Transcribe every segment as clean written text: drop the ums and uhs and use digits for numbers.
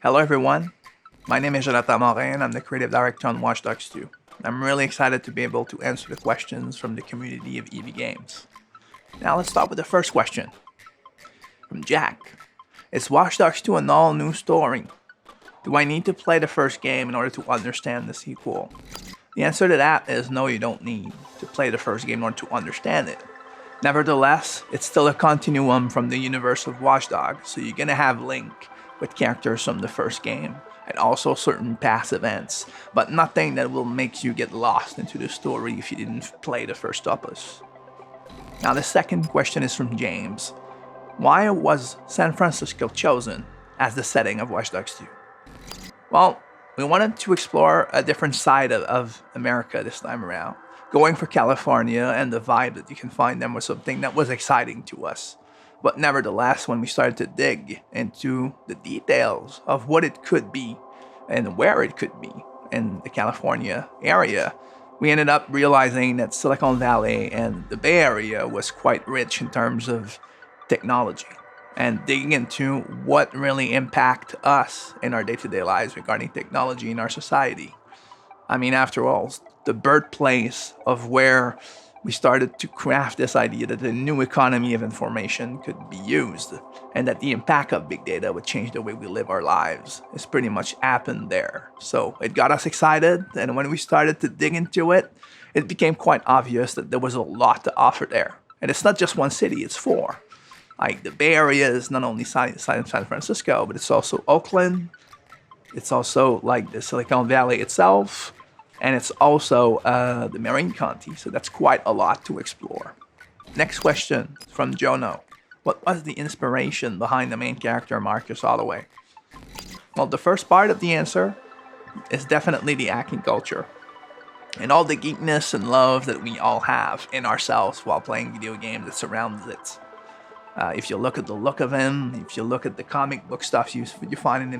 Hello everyone, my name is Morin. I'm the creative director on Watch Dogs 2. I'm really excited to be able to answer the questions from the community of EV Games. Now let's start with the first question. From Jack. Is Watch Dogs 2 an all-new story? Do I need to play the first game in order to understand the sequel? The answer to that is no, you don't need to play the first game in order to understand it. Nevertheless, it's still a continuum from the universe of Watch Dogs, so you're gonna have Link with characters from the first game, and also certain past events, but nothing that will make you get lost into the story if you didn't play the first opus. Now the second question is from James. Why was San Francisco chosen as the setting of Watch Dogs 2? Well, we wanted to explore a different side of America this time around. Going for California and the vibe that you can find them was something that was exciting to us. But nevertheless, when we started to dig into the details of what it could be and where it could be in the California area, we ended up realizing that Silicon Valley and the Bay Area was quite rich in terms of technology, and digging into what really impact us in our day-to-day lives regarding technology in our society. I mean, after all, the birthplace of where we started to craft this idea that the new economy of information could be used, and that the impact of big data would change the way we live our lives. It's pretty much happened there. So it got us excited, and when we started to dig into it, it became quite obvious that there was a lot to offer there. And it's not just one city, it's four. Like the Bay Area is not only San Francisco, but it's also Oakland. It's also like the Silicon Valley itself. And it's also the Morin County, so that's quite a lot to explore. Next question from Jono. What was the inspiration behind the main character, Marcus Holloway? Well, the first part of the answer is definitely the hacking culture, and all the geekness and love that we all have in ourselves while playing video games that surrounds it. If you look at the look of him, if you look at the comic book stuff you find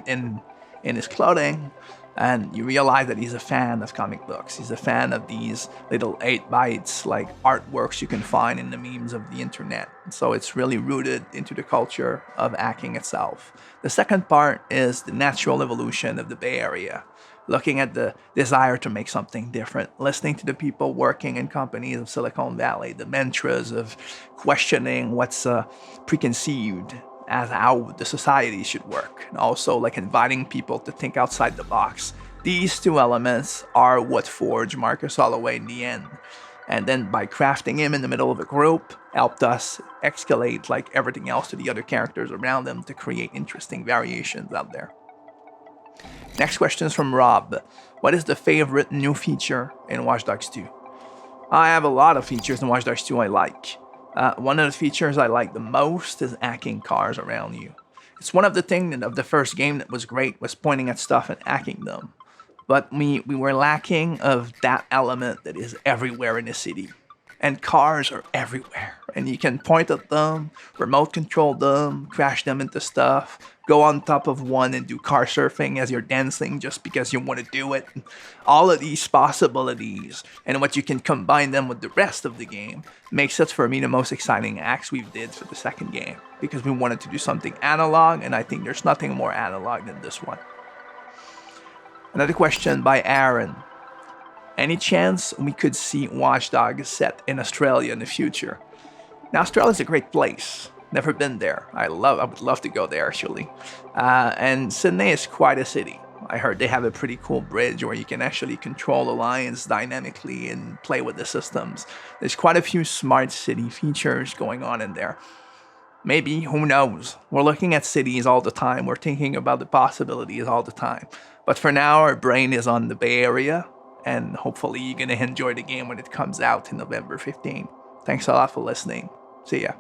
in his clothing, and you realize that he's a fan of comic books. He's a fan of these little 8 bytes like artworks you can find in the memes of the internet. So it's really rooted into the culture of hacking itself. The second part is the natural evolution of the Bay Area. Looking at the desire to make something different, listening to the people working in companies of Silicon Valley, the mantras of questioning what's preconceived as how the society should work, and also like inviting people to think outside the box. These two elements are what forged Marcus Holloway in the end. And then by crafting him in the middle of a group, helped us escalate like everything else to the other characters around him to create interesting variations out there. Next question is from Rob. What is the favorite new feature in Watch Dogs 2? I have a lot of features in Watch Dogs 2 I like. One of the features I like the most is hacking cars around you. It's one of the things of the first game that was great, was pointing at stuff and hacking them. But we were lacking of that element that is everywhere in the city. And cars are everywhere. And you can point at them, remote control them, crash them into stuff, go on top of one and do car surfing as you're dancing just because you want to do it. All of these possibilities and what you can combine them with the rest of the game makes it, for me, the most exciting acts we've did for the second game, because we wanted to do something analog, and I think there's nothing more analog than this one. Another question by Aaron. Any chance we could see Watch Dogs set in Australia in the future? Now, Australia's a great place. Never been there. I would love to go there, actually. And Sydney is quite a city. I heard they have a pretty cool bridge where you can actually control the lines dynamically and play with the systems. There's quite a few smart city features going on in there. Maybe, who knows? We're looking at cities all the time. We're thinking about the possibilities all the time. But for now, our brain is on the Bay Area, and hopefully you're going to enjoy the game when it comes out in November 15. Thanks a lot for listening. See ya.